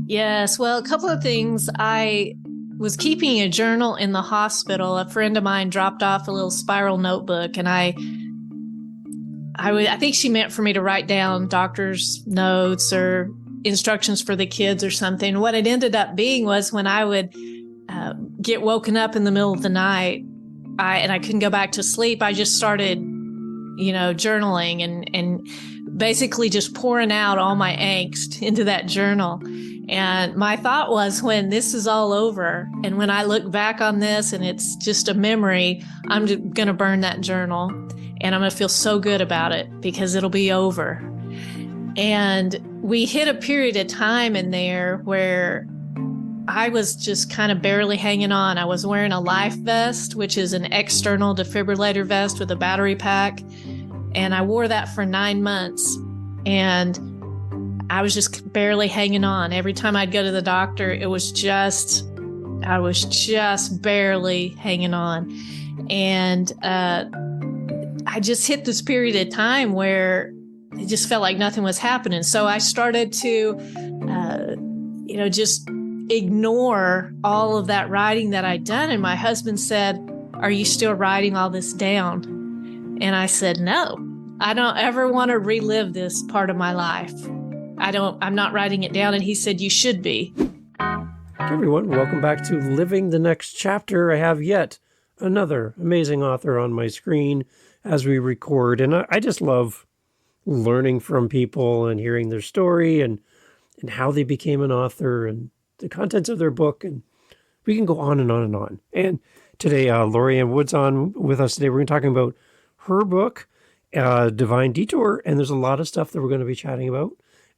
Yes. Well, a couple of things. I was keeping a journal in the hospital. A friend of mine dropped off a little spiral notebook, and I think she meant for me to write down doctor's notes or instructions for the kids or something. What it ended up being was when I would get woken up in the middle of the night, and I couldn't go back to sleep, I just started, journaling and basically just pouring out all my angst into that journal. And my thought was, when this is all over and when I look back on this and it's just a memory, I'm going to burn that journal and I'm going to feel so good about it because it'll be over. And we hit a period of time in there where I was just kind of barely hanging on. I was wearing a life vest, which is an external defibrillator vest with a battery pack. And I wore that for 9 months. And I was just barely hanging on. Every time I'd go to the doctor, I was just barely hanging on. And I just hit this period of time where it just felt like nothing was happening. So I started to, just ignore all of that writing that I'd done. And my husband said, "Are you still writing all this down?" And I said, "No, I don't ever want to relive this part of my life. I'm not writing it down." And he said, "You should be." Hey everyone, welcome back to Living the Next Chapter. I have yet another amazing author on my screen as we record. And I just love learning from people and hearing their story and how they became an author and the contents of their book. And we can go on and on and on. And today, Lori-Ann Wood's on with us today. We're going to be talking about her book, Divine Detour. And there's a lot of stuff that we're going to be chatting about.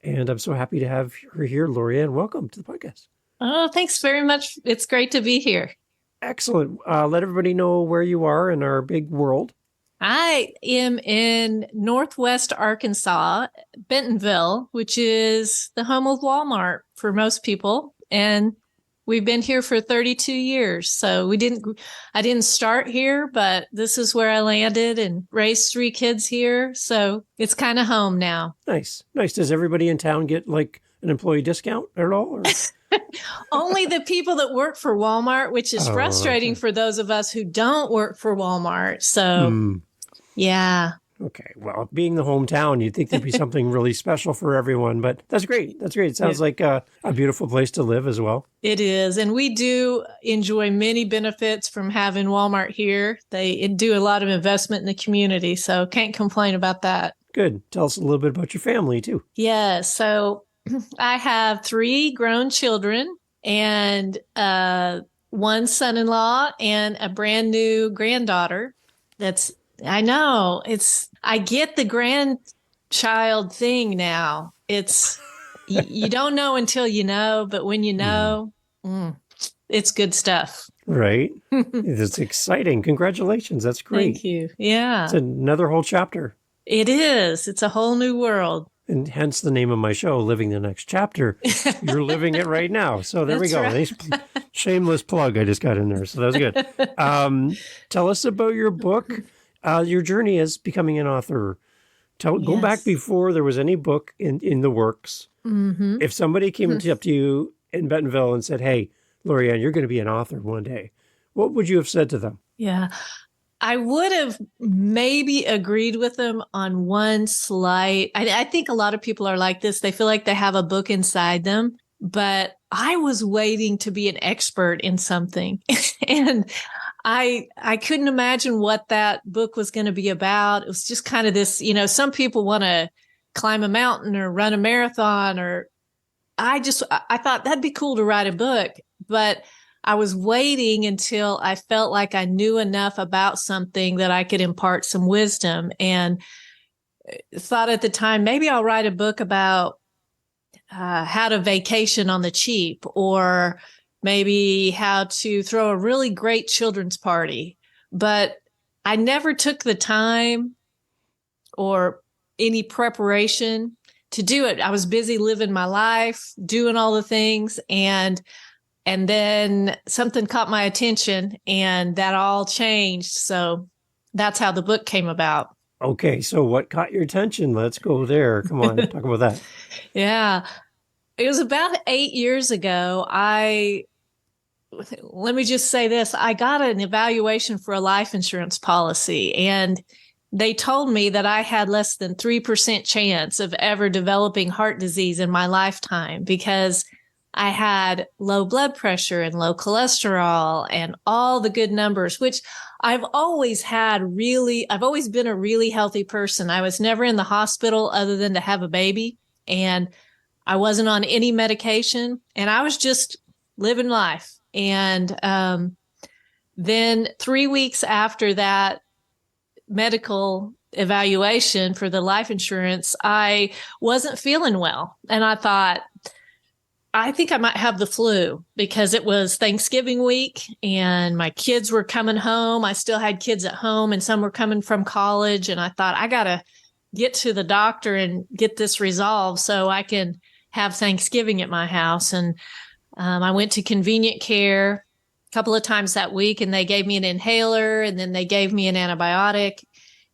And I'm so happy to have her here. Lori-Ann, welcome to the podcast. Oh, thanks very much. It's great to be here. Excellent. Let everybody know where you are in our big world. I am in Northwest Arkansas, Bentonville, which is the home of Walmart for most people. And we've been here for 32 years. So I didn't start here, but this is where I landed and raised 3 kids here. So it's kind of home now. Nice. Nice. Does everybody in town get like an employee discount at all? Or? Only the people that work for Walmart, which is frustrating for those of us who don't work for Walmart. So, yeah. Okay. Well, being the hometown, you'd think there'd be something really special for everyone, but that's great. That's great. It sounds like a beautiful place to live as well. It is. And we do enjoy many benefits from having Walmart here. They do a lot of investment in the community, so can't complain about that. Good. Tell us a little bit about your family, too. Yeah. So I have 3 grown children and 1 son-in-law and a brand new granddaughter. I know I get the grandchild thing now. It's, you don't know until you know, but when you know, it's good stuff. Right. It's exciting. Congratulations. That's great. Thank you. Yeah. It's another whole chapter. It is. It's a whole new world. And hence the name of my show, Living the Next Chapter. You're living it right now. So there we go. Right. Nice shameless plug I just got in there. So that was good. Tell us about your book, your journey as becoming an author. Go back before there was any book in the works. Mm-hmm. If somebody came up to you in Bentonville and said, "Hey, Lori-Ann, you're going to be an author one day," what would you have said to them? Yeah. I would have maybe agreed with them on one slight. I think a lot of people are like this. They feel like they have a book inside them, but I was waiting to be an expert in something. And I couldn't imagine what that book was going to be about. It was just kind of this, some people want to climb a mountain or run a marathon, or I thought that'd be cool to write a book, but I was waiting until I felt like I knew enough about something that I could impart some wisdom, and thought at the time, maybe I'll write a book about how to vacation on the cheap, or maybe how to throw a really great children's party. But I never took the time or any preparation to do it. I was busy living my life, doing all the things, and then something caught my attention and that all changed. So that's how the book came about. Okay. So what caught your attention? Let's go there. Come on, talk about that. Yeah. it was about 8 years ago. Let me just say this. I got an evaluation for a life insurance policy, and they told me that I had less than 3% chance of ever developing heart disease in my lifetime because I had low blood pressure and low cholesterol and all the good numbers, which I've always been a really healthy person. I was never in the hospital other than to have a baby, and I wasn't on any medication, and I was just living life. And then 3 weeks after that medical evaluation for the life insurance, I wasn't feeling well. And I thought, I think I might have the flu because it was Thanksgiving week and my kids were coming home. I still had kids at home and some were coming from college. And I thought, I got to get to the doctor and get this resolved so I can have Thanksgiving at my house. And I went to convenient care a couple of times that week, and they gave me an inhaler, and then they gave me an antibiotic.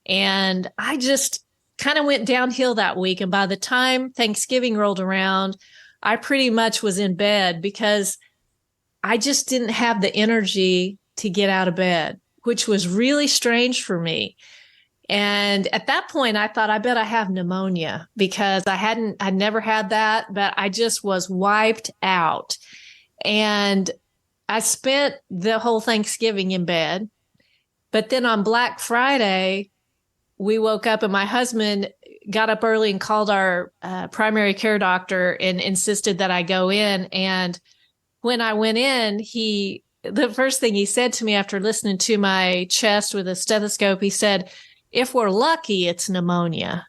And I just kind of went downhill that week. And by the time Thanksgiving rolled around, I pretty much was in bed because I just didn't have the energy to get out of bed, which was really strange for me. And at that point, I thought, I bet I have pneumonia because I'd never had that, but I just was wiped out. And I spent the whole Thanksgiving in bed. But then on Black Friday, we woke up and my husband got up early and called our primary care doctor and insisted that I go in. And when I went in, the first thing he said to me after listening to my chest with a stethoscope, he said, if we're lucky, it's pneumonia.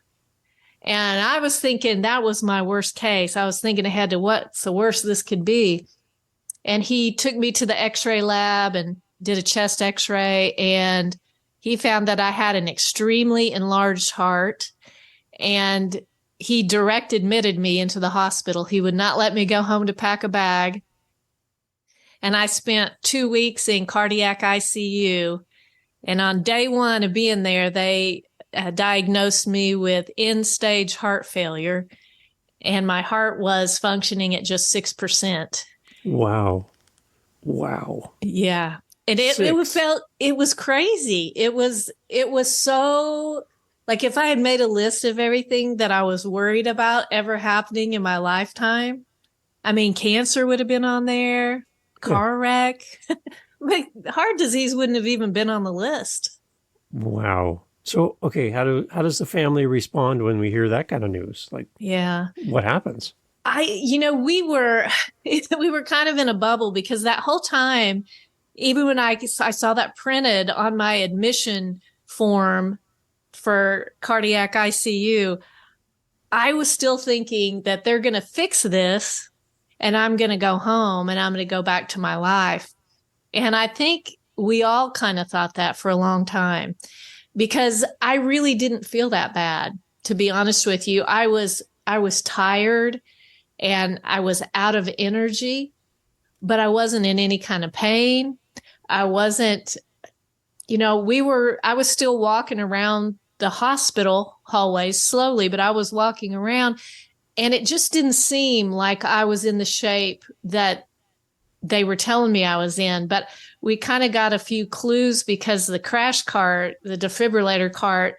And I was thinking that was my worst case. I was thinking ahead to what's the worst this could be. And he took me to the x-ray lab and did a chest x-ray. And he found that I had an extremely enlarged heart. And he direct admitted me into the hospital. He would not let me go home to pack a bag. And I spent 2 weeks in cardiac ICU. And on day one of being there, they diagnosed me with end-stage heart failure, and my heart was functioning at just 6%. Wow. Wow. Yeah. And it was crazy. It was so, like, if I had made a list of everything that I was worried about ever happening in my lifetime, I mean, cancer would have been on there, car wreck. Like, heart disease wouldn't have even been on the list. Wow. So, okay, how does the family respond when we hear that kind of news? Like, yeah, what happens? We were kind of in a bubble because that whole time, even when I saw that printed on my admission form for cardiac ICU, I was still thinking that they're going to fix this and I'm going to go home and I'm going to go back to my life. And I think we all kind of thought that for a long time because I really didn't feel that bad, to be honest with you. I was tired and I was out of energy, but I wasn't in any kind of pain. I wasn't, I was still walking around the hospital hallways slowly, but I was walking around and it just didn't seem like I was in the shape that they were telling me I was in. But we kind of got a few clues because the crash cart, the defibrillator cart,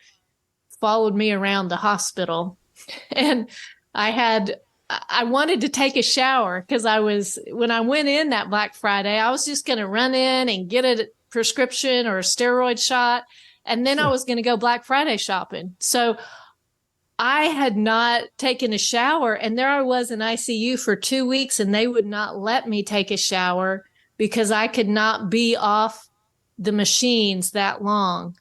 followed me around the hospital. And I wanted to take a shower because when I went in that Black Friday, I was just going to run in and get a prescription or a steroid shot. And then I was going to go Black Friday shopping. So I had not taken a shower, and there I was in ICU for 2 weeks, and they would not let me take a shower because I could not be off the machines that long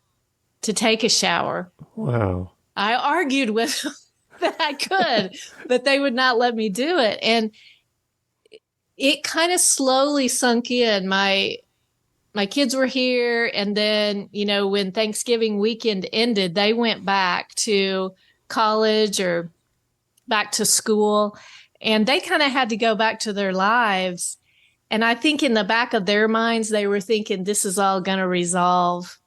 to take a shower. Wow. I argued with them that I could, but they would not let me do it. And it kind of slowly sunk in. My kids were here, and then, when Thanksgiving weekend ended, they went back to college or back to school, and they kind of had to go back to their lives. And I think in the back of their minds, they were thinking this is all going to resolve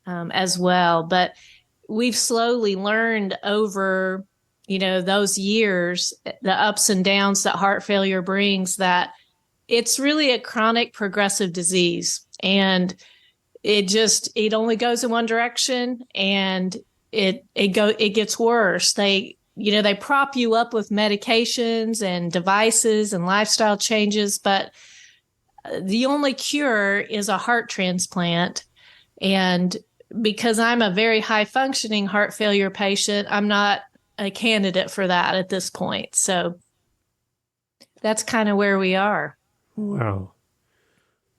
as well. But we've slowly learned over those years, the ups and downs that heart failure brings, that it's really a chronic progressive disease. And it only goes in one direction, and it gets worse. They prop you up with medications and devices and lifestyle changes, but the only cure is a heart transplant. And because I'm a very high functioning heart failure patient, I'm not a candidate for that at this point. So that's kind of where we are. Wow.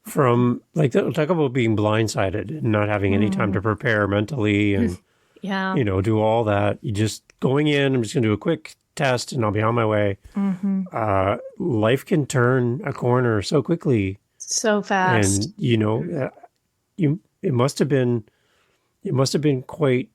From talk about being blindsided and not having any time to prepare mentally and, Yeah. Do all that. You just going in, I'm just going to do a quick test and I'll be on my way. Life can turn a corner so quickly. So fast. And, it must have been quite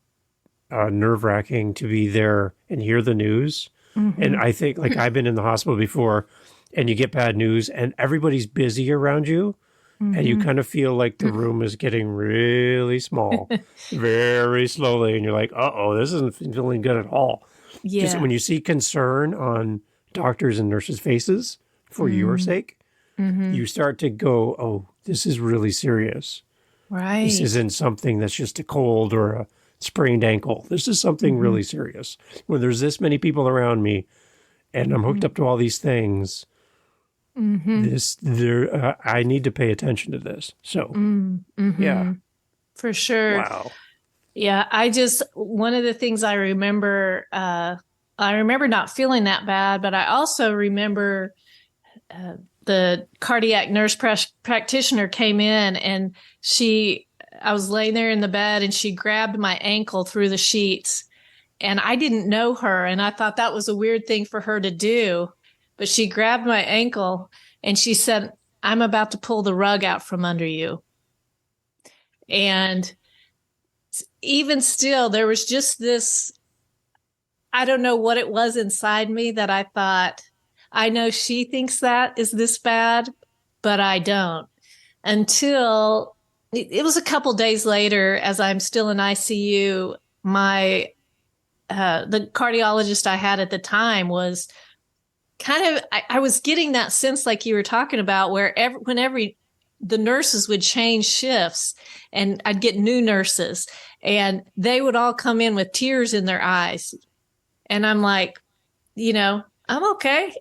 nerve-wracking to be there and hear the news. And I think, I've been in the hospital before, and you get bad news and everybody's busy around you, and you kind of feel like the room is getting really small, very slowly, and you're like, uh-oh, this isn't feeling good at all. Yeah. Just when you see concern on doctors' and nurses' faces for your sake, you start to go, oh, this is really serious. Right. This isn't something that's just a cold or a sprained ankle. This is something really serious. When there's this many people around me and I'm hooked up to all these things, I need to pay attention to this. So, yeah. For sure. Wow. Yeah, one of the things I remember not feeling that bad, but I also remember the cardiac nurse practitioner came in, and I was laying there in the bed, and she grabbed my ankle through the sheets, and I didn't know her, and I thought that was a weird thing for her to do, but she grabbed my ankle and she said, "I'm about to pull the rug out from under you." And even still, there was just this, I don't know what it was inside me that I thought, I know she thinks that is this bad, but I don't. Until it was a couple days later, as I'm still in ICU, the cardiologist I had at the time was kind of, I was getting that sense like you were talking about, where whenever the nurses would change shifts and I'd get new nurses and they would all come in with tears in their eyes. And I'm like, I'm okay.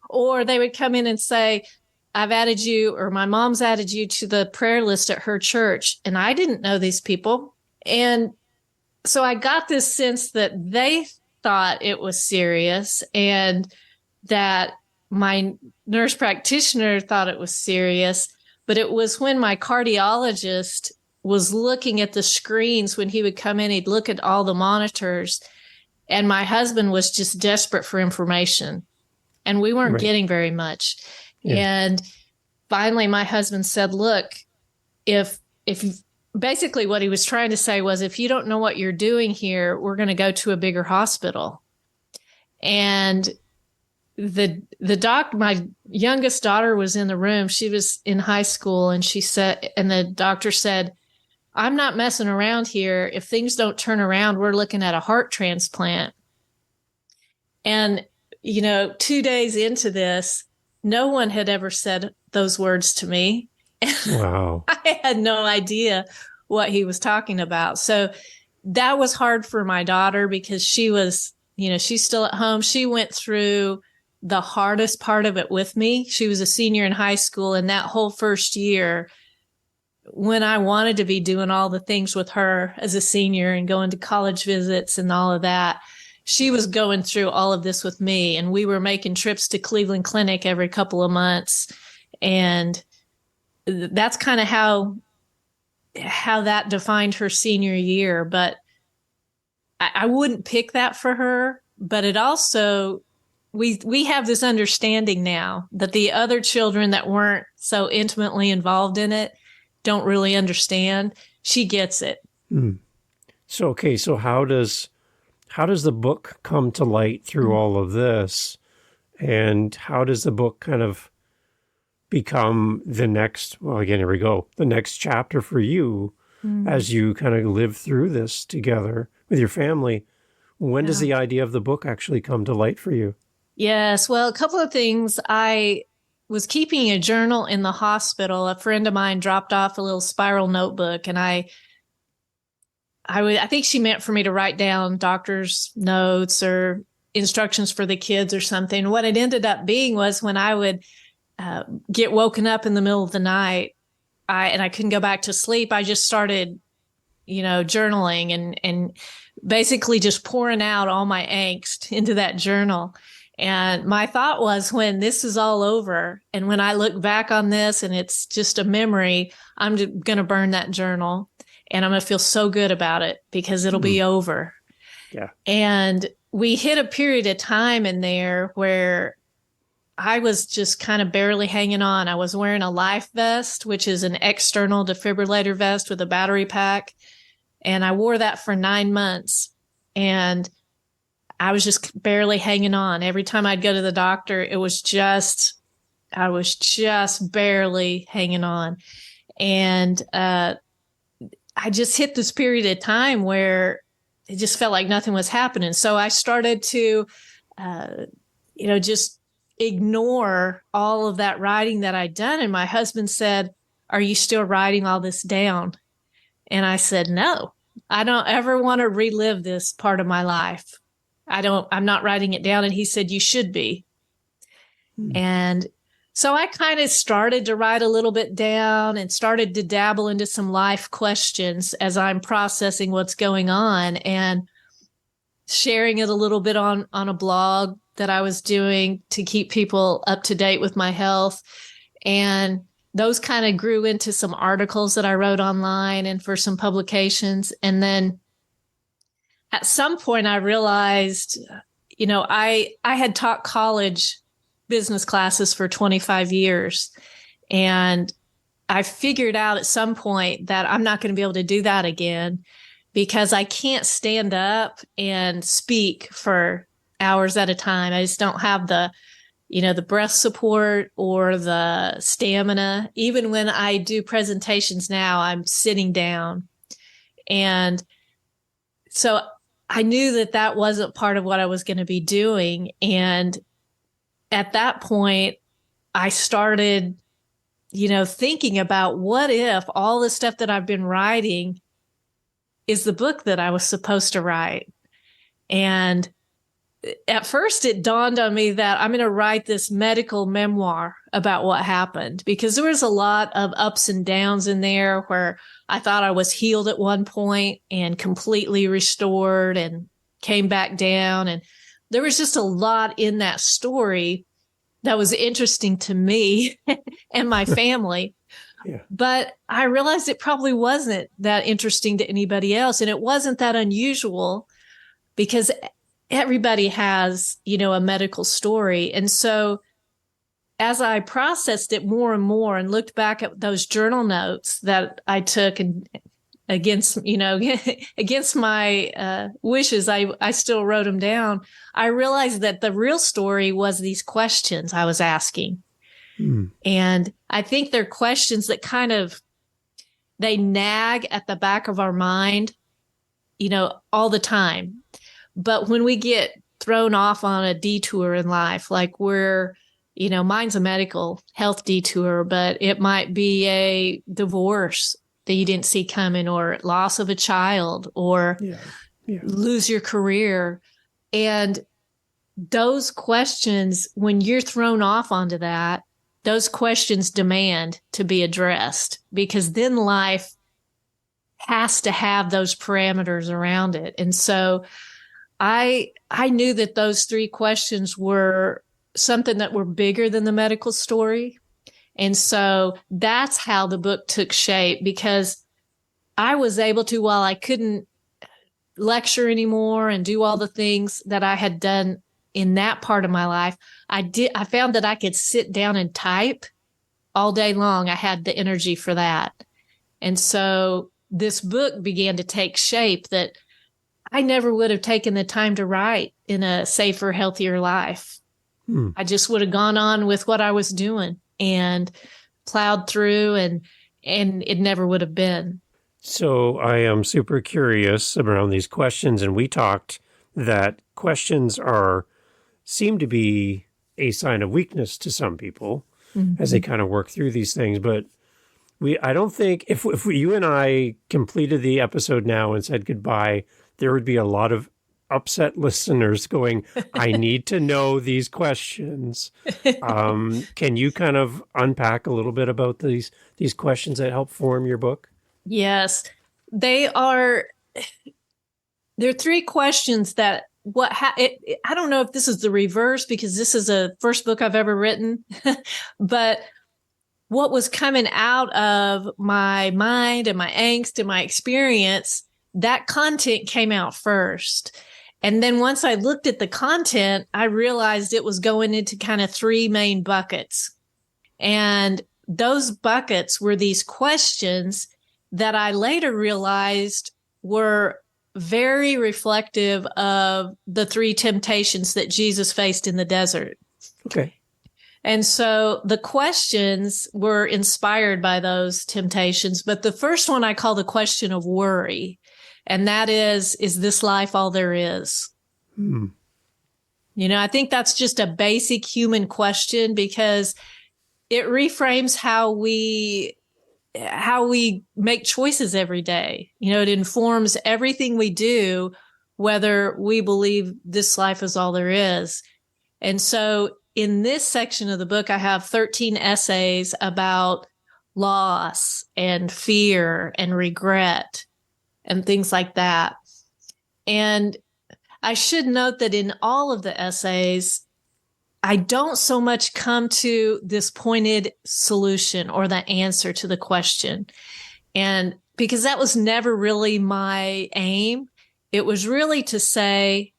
Or they would come in and say, I've added you, or my mom's added you to the prayer list at her church. And I didn't know these people. And so I got this sense that they thought it was serious, and that my nurse practitioner thought it was serious. But it was when my cardiologist was looking at the screens, when he would come in, he'd look at all the monitors, and my husband was just desperate for information, and we weren't getting very much. Yeah. And finally my husband said, look, if basically what he was trying to say was, if you don't know what you're doing here, we're going to go to a bigger hospital. And my youngest daughter was in the room. She was in high school, and the doctor said, I'm not messing around here. If things don't turn around, we're looking at a heart transplant. And, 2 days into this, no one had ever said those words to me. Wow. I had no idea what he was talking about. So that was hard for my daughter, because she was, she's still at home. She went through the hardest part of it with me. She was a senior in high school, and that whole first year, when I wanted to be doing all the things with her as a senior and going to college visits and all of that, she was going through all of this with me. And we were making trips to Cleveland Clinic every couple of months. And that's kind of how that defined her senior year. But I wouldn't pick that for her. But it also, we have this understanding now that the other children that weren't so intimately involved in it don't really understand. She gets it. So, okay. So how does the book come to light through all of this? And how does the book kind of become the next chapter for you as you kind of live through this together with your family? When does Yeah. the idea of the book actually come to light for you? Yes. Well, a couple of things. I was keeping a journal in the hospital. A friend of mine dropped off a little spiral notebook, and I think she meant for me to write down doctor's notes or instructions for the kids or something. What it ended up being was when I would get woken up in the middle of the night, and I couldn't go back to sleep, I just started, journaling and basically just pouring out all my angst into that journal. And my thought was, when this is all over and when I look back on this and it's just a memory, I'm going to burn that journal and I'm going to feel so good about it because it'll be over. Yeah. And we hit a period of time in there where I was just kind of barely hanging on. I was wearing a life vest, which is an external defibrillator vest with a battery pack. And I wore that for 9 months. And I was just barely hanging on. Every time I'd go to the doctor, I was just barely hanging on. And I just hit this period of time where it just felt like nothing was happening. So I started to, just ignore all of that writing that I'd done. And my husband said, "Are you still writing all this down?" And I said, "No, I don't ever want to relive this part of my life. I'm not writing it down." And he said, "You should be." And so I kind of started to write a little bit down and started to dabble into some life questions as I'm processing what's going on and sharing it a little bit on a blog that I was doing to keep people up to date with my health. And those kind of grew into some articles that I wrote online and for some publications. And then at some point I realized, I had taught college business classes for 25 years. And I figured out at some point that I'm not going to be able to do that again because I can't stand up and speak for hours at a time. I just don't have the breath support or the stamina. Even when I do presentations now, I'm sitting down. And so I knew that wasn't part of what I was going to be doing. And at that point, I started, thinking about what if all the stuff that I've been writing is the book that I was supposed to write. And at first it dawned on me that I'm going to write this medical memoir about what happened, because there was a lot of ups and downs in there where I thought I was healed at one point and completely restored and came back down. And there was just a lot in that story that was interesting to me and my family. Yeah. But I realized it probably wasn't that interesting to anybody else. And it wasn't that unusual because everybody has, a medical story. And so as I processed it more and more and looked back at those journal notes that I took and against my wishes, I still wrote them down. I realized that the real story was these questions I was asking. And I think they're questions that they nag at the back of our mind, all the time. But when we get thrown off on a detour in life, like mine's a medical health detour, but it might be a divorce that you didn't see coming, or loss of a child, or lose your career. And those questions, when you're thrown off onto that, those questions demand to be addressed, because then life has to have those parameters around it. And so I knew that those 3 questions were something that were bigger than the medical story. And so that's how the book took shape, because I was able to, while I couldn't lecture anymore and do all the things that I had done in that part of my life, I found that I could sit down and type all day long. I had the energy for that. And so this book began to take shape that I never would have taken the time to write in a safer, healthier life. I just would have gone on with what I was doing and plowed through, and it never would have been. So I am super curious around these questions, and we talked that questions seem to be a sign of weakness to some people as they kind of work through these things. But I don't think if you and I completed the episode now and said goodbye, there would be a lot of upset listeners going, I need to know these questions. Can you kind of unpack a little bit about these questions that help form your book? Yes, there are 3 questions that I don't know if this is the reverse because this is a first book I've ever written, but what was coming out of my mind and my angst and my experience, that content came out first. And then once I looked at the content, I realized it was going into kind of 3 main buckets. And those buckets were these questions that I later realized were very reflective of the 3 temptations that Jesus faced in the desert. Okay. And so the questions were inspired by those temptations. But the first one I call the question of worry. And that is this life all there is? I think that's just a basic human question because it reframes how we make choices every day. It informs everything we do, whether we believe this life is all there is. And so in this section of the book, I have 13 essays about loss and fear and regret and things like that. And I should note that in all of the essays, I don't so much come to this pointed solution or the answer to the question. And because that was never really my aim, it was really to say,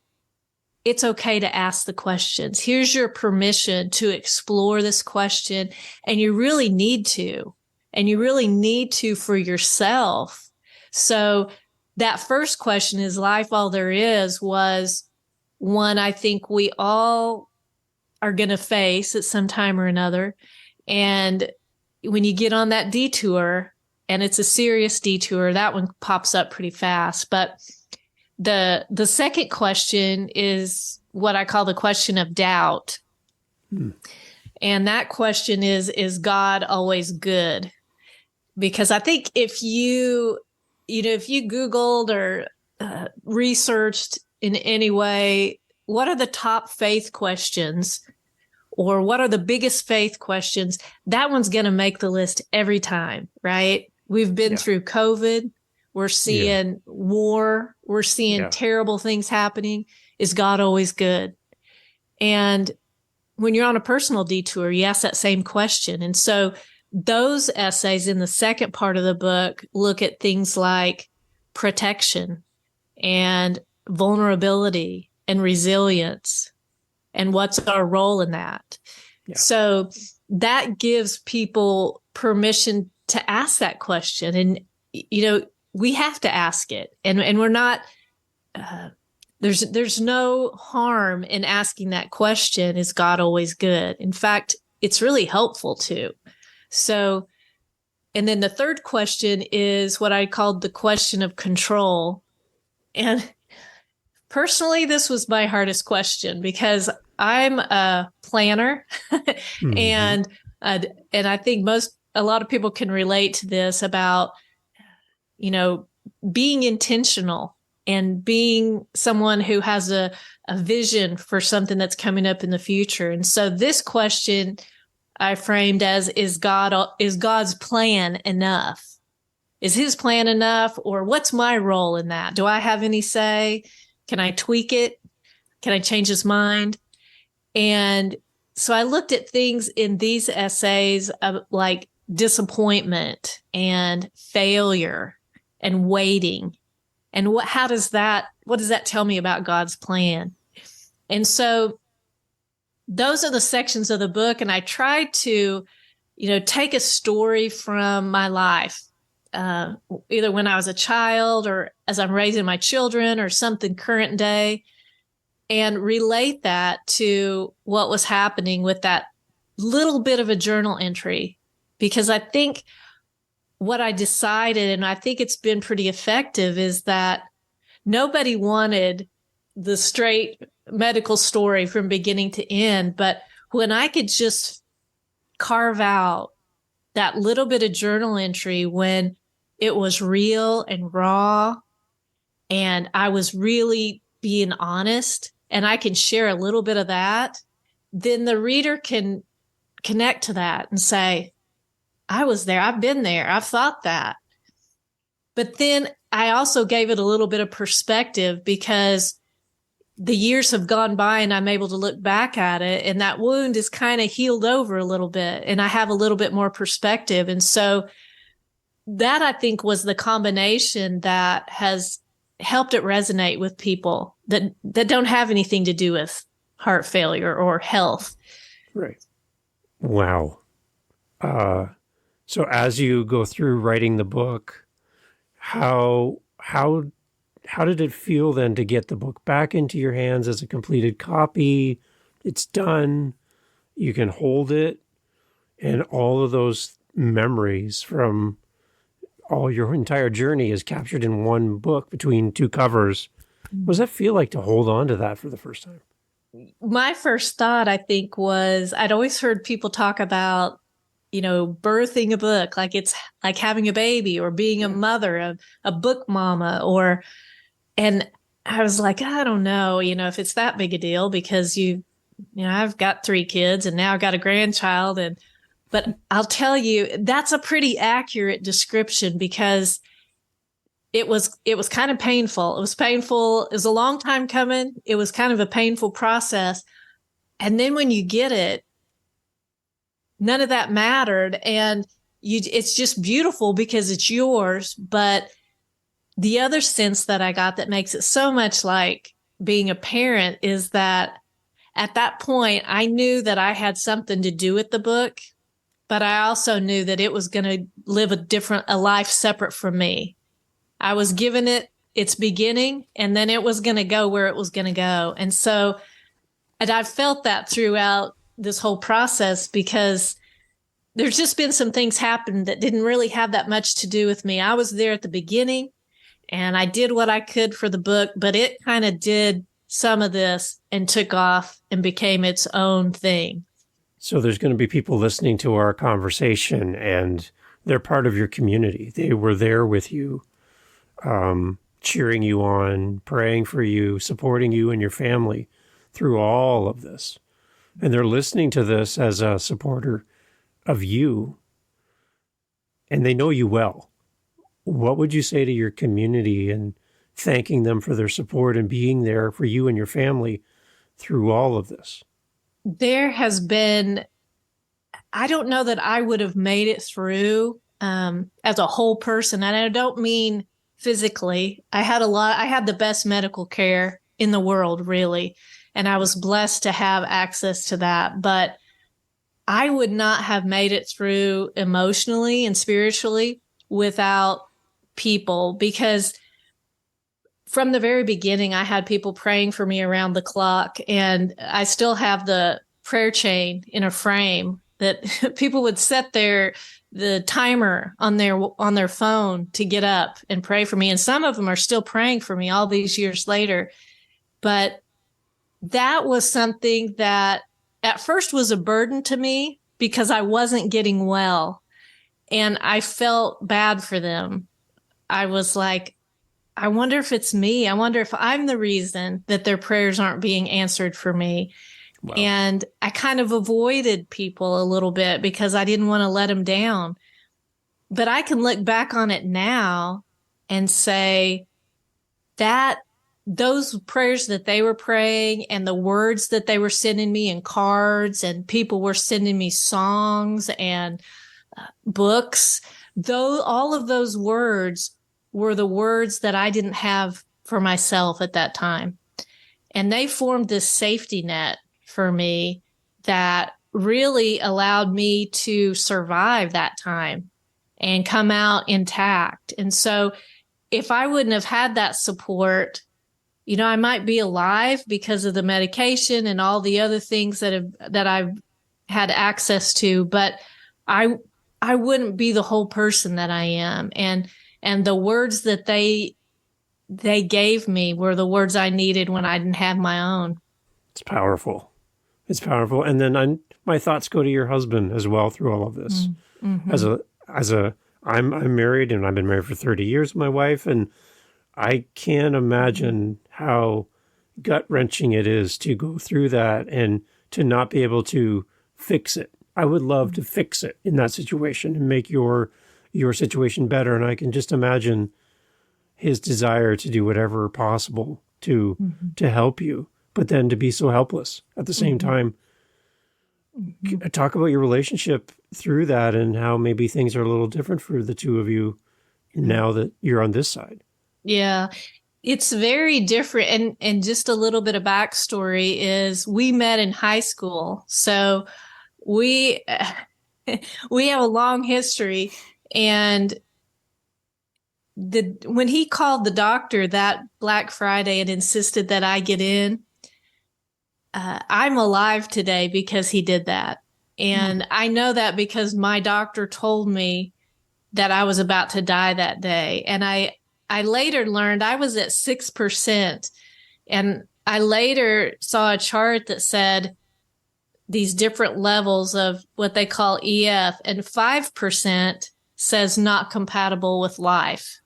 it's okay to ask the questions. Here's your permission to explore this question. And you really need to. And you really need to for yourself. So that first question, is life all there is, was one I think we all are going to face at some time or another. And when you get on that detour, and it's a serious detour, that one pops up pretty fast. But the second question is what I call the question of doubt. And that question is God always good? Because I think if you Googled or researched in any way, what are the top faith questions or what are the biggest faith questions? That one's going to make the list every time, right? We've been through COVID. We're seeing war. We're seeing terrible things happening. Is God always good? And when you're on a personal detour, you ask that same question. And so those essays in the second part of the book look at things like protection and vulnerability and resilience and what's our role in that. Yeah. So that gives people permission to ask that question. And, we have to ask it. And we're not, there's no harm in asking that question, is God always good? In fact, it's really helpful too. So, and then the third question is what I called the question of control. And personally, this was my hardest question because I'm a planner and I think a lot of people can relate to this about, being intentional and being someone who has a vision for something that's coming up in the future. And so this question I framed as, is God's plan enough? Is his plan enough? Or what's my role in that? Do I have any say? Can I tweak it? Can I change his mind? And so I looked at things in these essays like disappointment and failure and waiting. And what does that tell me about God's plan? And so those are the sections of the book. And I tried to, take a story from my life, either when I was a child or as I'm raising my children or something current day, and relate that to what was happening with that little bit of a journal entry. Because I think what I decided, and I think it's been pretty effective, is that nobody wanted the straight medical story from beginning to end. But when I could just carve out that little bit of journal entry when it was real and raw, and I was really being honest, and I can share a little bit of that, then the reader can connect to that and say, I was there, I've been there, I've thought that. But then I also gave it a little bit of perspective because the years have gone by and I'm able to look back at it, and that wound is kind of healed over a little bit, and I have a little bit more perspective. And so that, I think, was the combination that has helped it resonate with people that don't have anything to do with heart failure or health. Right. Wow. So as you go through writing the book, how did it feel then to get the book back into your hands as a completed copy? It's done. You can hold it, and all of those memories from all your entire journey is captured in one book between two covers. What does that feel like to hold on to that for the first time? My first thought, I think, was I'd always heard people talk about, birthing a book, like it's like having a baby or being a mother, a book mama, and I was like, I don't know, if it's that big a deal, because I've got 3 kids and now I've got a grandchild. But I'll tell you, that's a pretty accurate description, because it was kind of painful. It was painful. It was a long time coming. It was kind of a painful process. And then when you get it, none of that mattered. And it's just beautiful because it's yours. But the other sense that I got that makes it so much like being a parent is that at that point, I knew that I had something to do with the book, but I also knew that it was going to live a life separate from me. I was giving it its beginning, and then it was going to go where it was going to go. And I felt that throughout this whole process, because there's just been some things happen that didn't really have that much to do with me. I was there at the beginning, and I did what I could for the book, but it kind of did some of this and took off and became its own thing. So there's going to be people listening to our conversation, and they're part of your community. They were there with you, cheering you on, praying for you, supporting you and your family through all of this. And they're listening to this as a supporter of you, and they know you well. What would you say to your community and thanking them for their support and being there for you and your family through all of this? There has been, I don't know that I would have made it through as a whole person. And I don't mean physically. I had the best medical care in the world, really. And I was blessed to have access to that. But I would not have made it through emotionally and spiritually without people, because from the very beginning, I had people praying for me around the clock, and I still have the prayer chain in a frame that people would set the timer on their phone to get up and pray for me. And some of them are still praying for me all these years later. But that was something that at first was a burden to me, because I wasn't getting well, and I felt bad for them. I was like, I wonder if it's me. I wonder if I'm the reason that their prayers aren't being answered for me. Wow. And I kind of avoided people a little bit because I didn't want to let them down. But I can look back on it now and say that those prayers that they were praying and the words that they were sending me in cards, and people were sending me songs and books, though all of those words were the words that I didn't have for myself at that time. And they formed this safety net for me that really allowed me to survive that time and come out intact. And so if I wouldn't have had that support, I might be alive because of the medication and all the other things that I've had access to, but I wouldn't be the whole person that I am. And the words that they they gave me were the words I needed when I didn't have my own. It's powerful. It's powerful. And then my thoughts go to your husband as well through all of this. As Mm-hmm. I'm married and I've been married for 30 years with my wife, and I can't imagine how gut wrenching it is to go through that and to not be able to fix it. I would love to fix it in that situation and make your situation better. And I can just imagine his desire to do whatever possible to Mm-hmm. help you, but then to be so helpless at the same Mm-hmm. time. Mm-hmm. Talk about your relationship through that and how maybe things are a little different for the two of you now that you're on this side. Yeah, it's very different. And just a little bit of backstory is we met in high school. So we we have a long history. And when he called the doctor that Black Friday and insisted that I get in, I'm alive today because he did that. And I know that because my doctor told me that I was about to die that day. And I later learned I was at 6%. And I later saw a chart that said these different levels of what they call EF, and 5% says not compatible with life.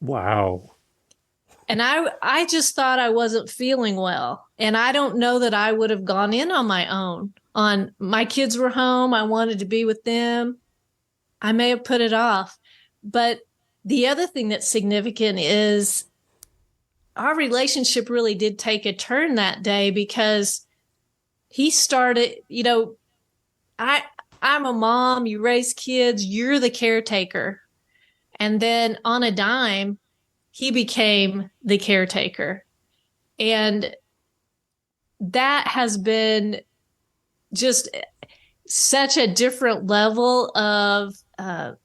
Wow. And I just thought I wasn't feeling well. And I don't know that I would have gone in on my own. On my kids were home. I wanted to be with them. I may have put it off. But the other thing that's significant is our relationship really did take a turn that day because he started, I'm a mom, you raise kids, you're the caretaker. And then on a dime, he became the caretaker. And that has been just such a different level of,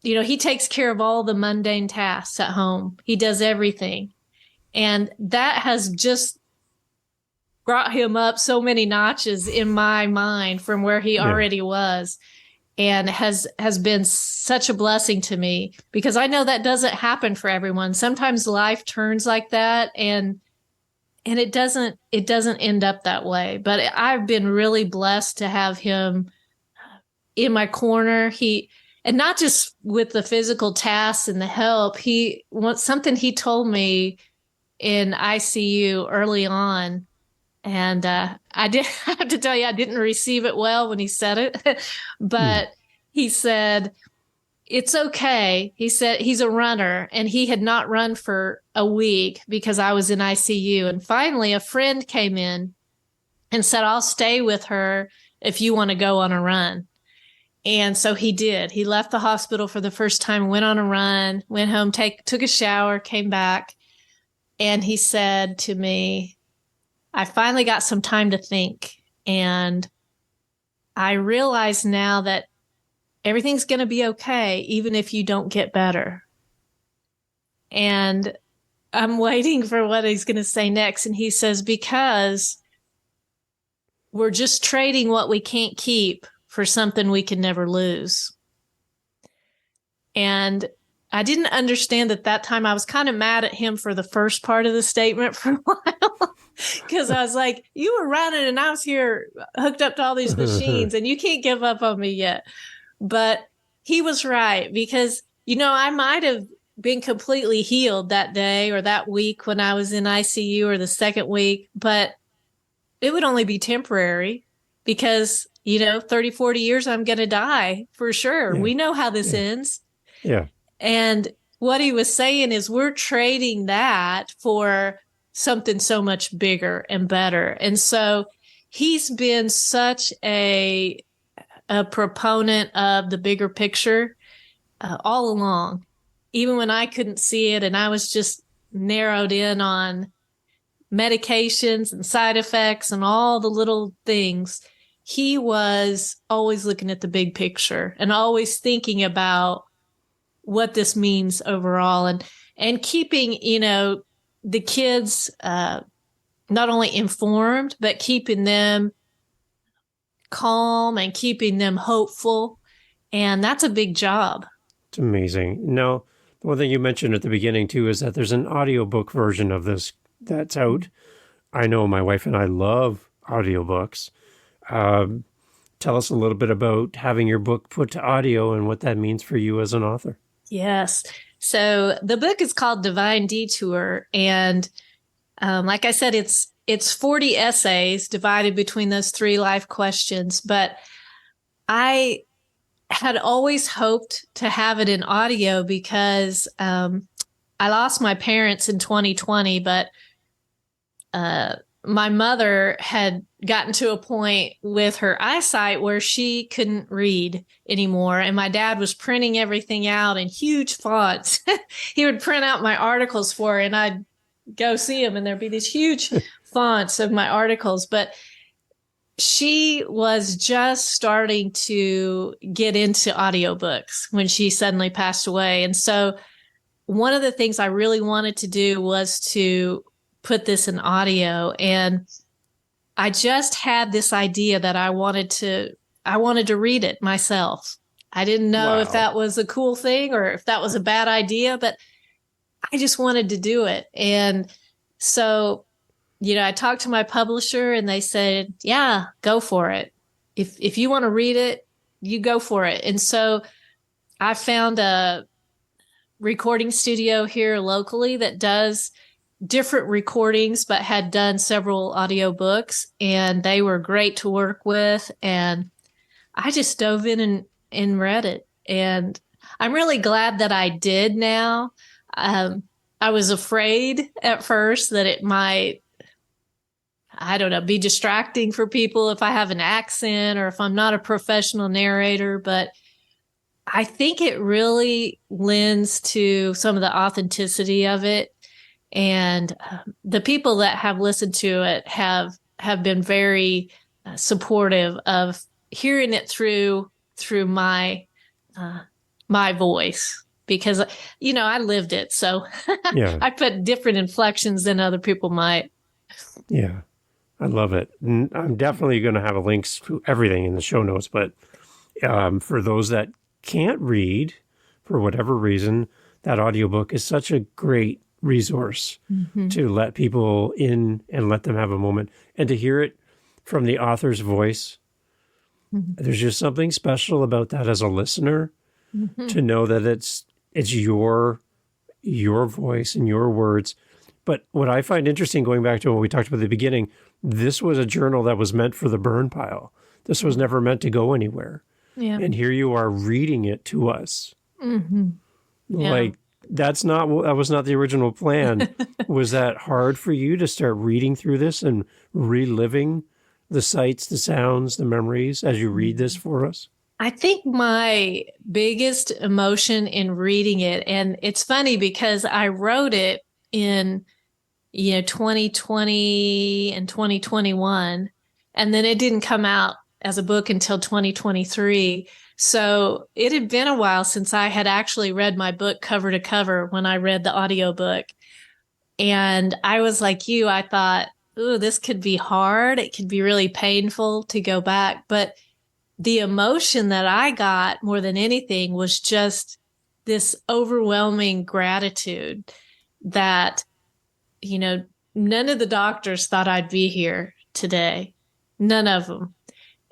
he takes care of all the mundane tasks at home. He does everything. And that has just brought him up so many notches in my mind from where he already was, and has been such a blessing to me because I know that doesn't happen for everyone. Sometimes life turns like that, and it doesn't end up that way. But I've been really blessed to have him in my corner. And not just with the physical tasks and the help. Something he told me in ICU early on. And I did I have to tell you, I didn't receive it well when he said it, but he said, it's okay. He said he's a runner, and he had not run for a week because I was in ICU. And finally, a friend came in and said, I'll stay with her if you want to go on a run. And so he did. He left the hospital for the first time, went on a run, went home, took a shower, came back. And he said to me, I finally got some time to think. And I realize now that everything's going to be okay, even if you don't get better. And I'm waiting for what he's going to say next. And he says, because we're just trading what we can't keep for something we can never lose. And I didn't understand at that time. I was kind of mad at him for the first part of the statement for a while. Because I was like, you were running and I was here hooked up to all these machines and you can't give up on me yet. But he was right because, I might have been completely healed that day or that week when I was in ICU or the second week, but it would only be temporary because, 30, 40 years, I'm going to die for sure. Yeah. We know how this ends. Yeah. And what he was saying is we're trading that for something so much bigger and better. And so he's been such a proponent of the bigger picture all along, even when I couldn't see it and I was just narrowed in on medications and side effects and all the little things. He was always looking at the big picture and always thinking about what this means overall, and keeping, the kids not only informed, but keeping them calm and keeping them hopeful. And that's a big job. It's amazing. Now, One thing you mentioned at the beginning, too, is that there's an audiobook version of this that's out. I know my wife and I love audiobooks. Tell us a little bit about having your book put to audio and what that means for you as an author. Yes. So the book is called Divine Detour. And like I said, it's 40 essays divided between those 3 life questions. But I had always hoped to have it in audio because I lost my parents in 2020, but my mother had gotten to a point with her eyesight where she couldn't read anymore. And my dad was printing everything out in huge fonts. He would print out my articles for her, and I'd go see him, and there'd be these huge fonts of my articles. But she was just starting to get into audiobooks when she suddenly passed away. And so one of the things I really wanted to do was to put this in audio. And I just had this idea that I wanted to read it myself. I didn't know if that was a cool thing or if that was a bad idea, but I just wanted to do it. And so, I talked to my publisher and they said, yeah, go for it. If you want to read it, you go for it. And so I found a recording studio here locally that does different recordings, but had done several audiobooks, and they were great to work with. And I just dove in and read it. And I'm really glad that I did now. I was afraid at first that it might, I don't know, be distracting for people if I have an accent or if I'm not a professional narrator, but I think it really lends to some of the authenticity of it. And the people that have listened to it have been very supportive of hearing it through my voice, because I lived it, so yeah. I put different inflections than other people might. Yeah, I love it. And I'm definitely going to have links to everything in the show notes. But for those that can't read for whatever reason, that audiobook is such a great resource to let people in and let them have a moment and to hear it from the author's voice. There's just something special about that as a listener, to know that it's your voice and your words. But what I find interesting, going back to what we talked about at the beginning, this was a journal that was meant for the burn pile. This was never meant to go anywhere. Yeah. And here you are reading it to us. Like, that was not the original plan. Was that hard for you to start reading through this and reliving the sights, the sounds, the memories as you read this for us? I think my biggest emotion in reading it, and it's funny because I wrote it in 2020 and 2021, and then it didn't come out as a book until 2023. So it had been a while since I had actually read my book cover to cover when I read the audiobook. And I was like you, I thought, ooh, this could be hard. It could be really painful to go back. But the emotion that I got more than anything was just this overwhelming gratitude that, none of the doctors thought I'd be here today. None of them.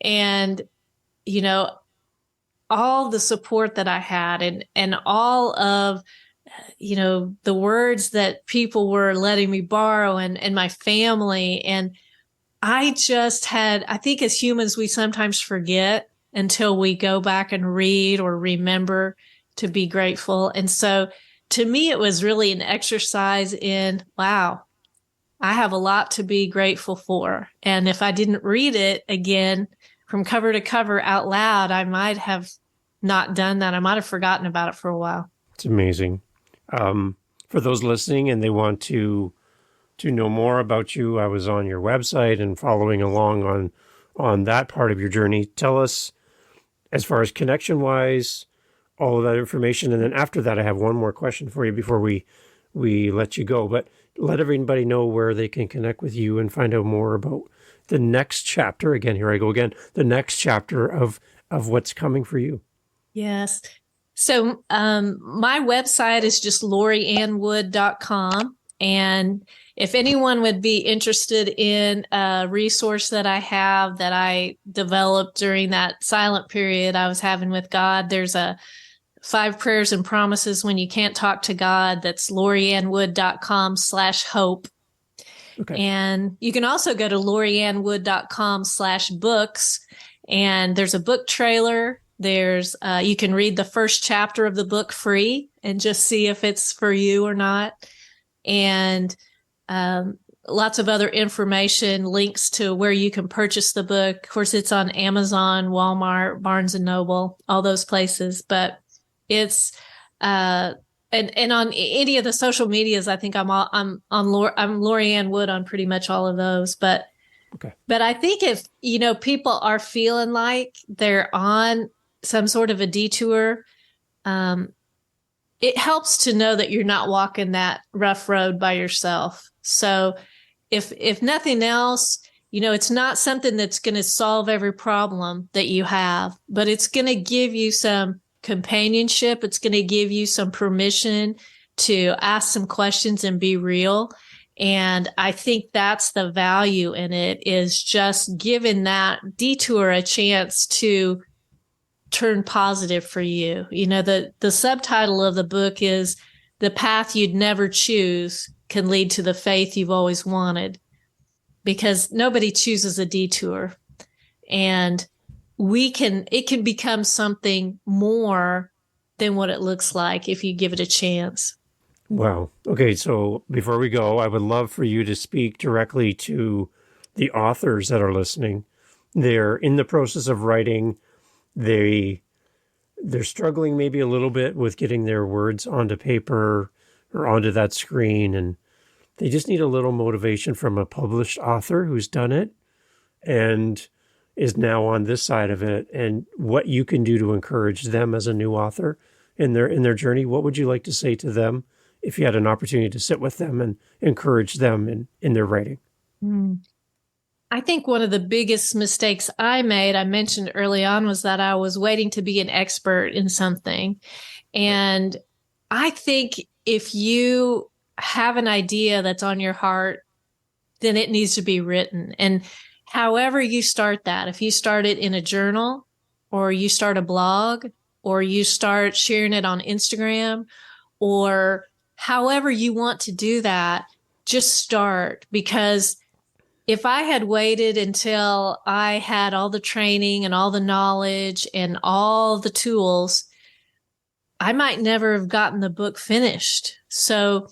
And, all the support that I had and all of, the words that people were letting me borrow and my family. And I think as humans, we sometimes forget until we go back and read or remember to be grateful. And so to me, it was really an exercise in, wow, I have a lot to be grateful for. And if I didn't read it again from cover to cover out loud, I might have not done that. I might have forgotten about it for a while. It's amazing. For those listening and they want to know more about you, I was on your website and following along on that part of your journey. Tell us, as far as connection-wise, all of that information. And then after that, I have one more question for you before we let you go. But let everybody know where they can connect with you and find out more about the next chapter. Again, here I go again. The next chapter of what's coming for you. Yes. So my website is just loriannwood.com. And if anyone would be interested in a resource that I have that I developed during that silent period I was having with God, there's a 5 prayers and promises when you can't talk to God. That's loriannwood.com/hope. Okay. And you can also go to loriannwood.com/books. And there's a book trailer. There's you can read the first chapter of the book free and just see if it's for you or not. And lots of other information, links to where you can purchase the book. Of course, it's on Amazon, Walmart, Barnes and Noble, all those places. But it's and on any of the social medias, I think I'm Lori Ann Wood on pretty much all of those. But I think if people are feeling like they're on some sort of a detour, it helps to know that you're not walking that rough road by yourself. So if nothing else, it's not something that's going to solve every problem that you have, but it's going to give you some companionship. It's going to give you some permission to ask some questions and be real. And I think that's the value in it, is just giving that detour a chance to turn positive for you. The subtitle of the book is "The Path You'd Never Choose Can Lead to the Faith You've Always Wanted," because nobody chooses a detour. And it can become something more than what it looks like if you give it a chance. Wow. Okay, so before we go, I would love for you to speak directly to the authors that are listening. They're in the process of writing. They're struggling maybe a little bit with getting their words onto paper or onto that screen, and they just need a little motivation from a published author who's done it and is now on this side of it, and what you can do to encourage them as a new author in their journey. What would you like to say to them if you had an opportunity to sit with them and encourage them in their writing? I think one of the biggest mistakes I mentioned early on, was that I was waiting to be an expert in something. And I think if you have an idea that's on your heart, then it needs to be written. And however you start that, if you start it in a journal, or you start a blog, or you start sharing it on Instagram, or however you want to do that, just start. Because if I had waited until I had all the training and all the knowledge and all the tools, I might never have gotten the book finished. So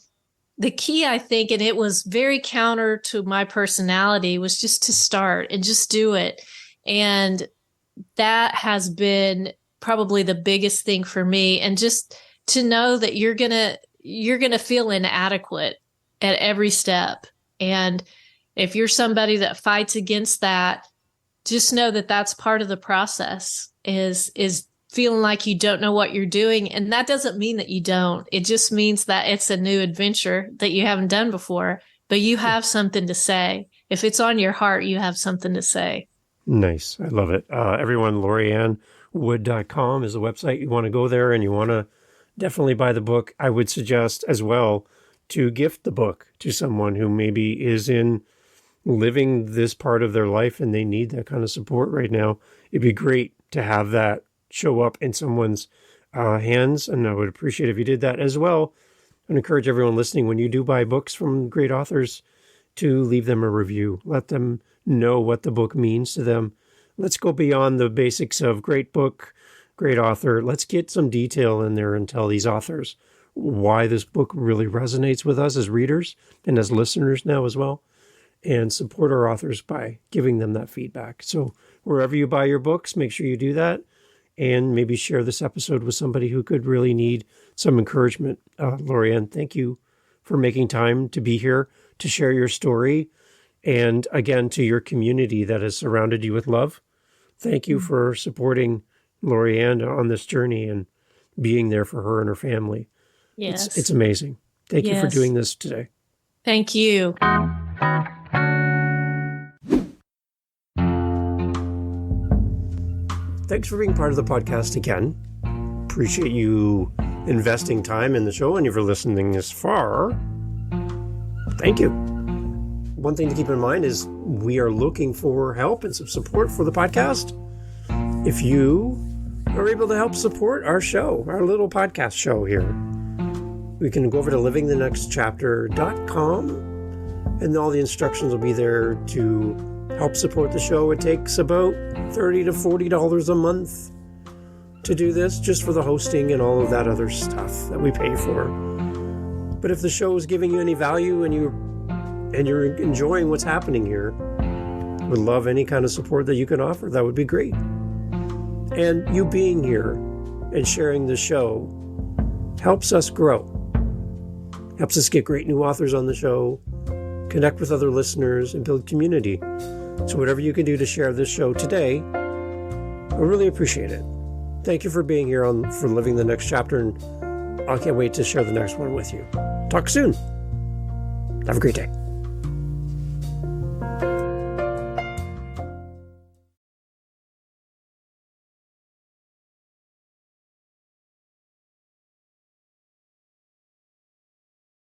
the key, I think, and it was very counter to my personality, was just to start and just do it. And that has been probably the biggest thing for me. And just to know that you're going to feel inadequate at every step. And if you're somebody that fights against that, just know that that's part of the process, is feeling like you don't know what you're doing. And that doesn't mean that you don't. It just means that it's a new adventure that you haven't done before, but you have something to say. If it's on your heart, you have something to say. Nice. I love it. Everyone, loriannwood.com is the website. You want to go there and you want to definitely buy the book. I would suggest as well to gift the book to someone who maybe is living this part of their life and they need that kind of support right now. It'd be great to have that show up in someone's hands, and I would appreciate if you did that as well. And encourage everyone listening, when you do buy books from great authors, to leave them a review. Let them know what the book means to them. Let's go beyond the basics of great book, great author. Let's get some detail in there and tell these authors why this book really resonates with us as readers and as listeners now as well, and support our authors by giving them that feedback. So wherever you buy your books, make sure you do that, and maybe share this episode with somebody who could really need some encouragement. Lorianne, thank you for making time to be here to share your story. And again, to your community that has surrounded you with love. Thank you for supporting Lorianne on this journey and being there for her and her family. Yes. It's amazing. Thank you for doing this today. Thank you. Thanks for being part of the podcast again. appreciate you investing time in the show, and if you're listening this far, thank you. One thing to keep in mind is we are looking for help and some support for the podcast. If you are able to help support our show, our little podcast show here, we can go over to livingthenextchapter.com, and all the instructions will be there to help support the show. It takes about $30 to $40 a month to do this, just for the hosting and all of that other stuff that we pay for. But if the show is giving you any value and you're enjoying what's happening here, would love any kind of support that you can offer. That would be great. And you being here and sharing the show helps us grow, helps us get great new authors on the show, connect with other listeners, and build community. So whatever you can do to share this show today, I really appreciate it. Thank you for being here for Living the Next Chapter, and I can't wait to share the next one with you. Talk soon. Have a great day.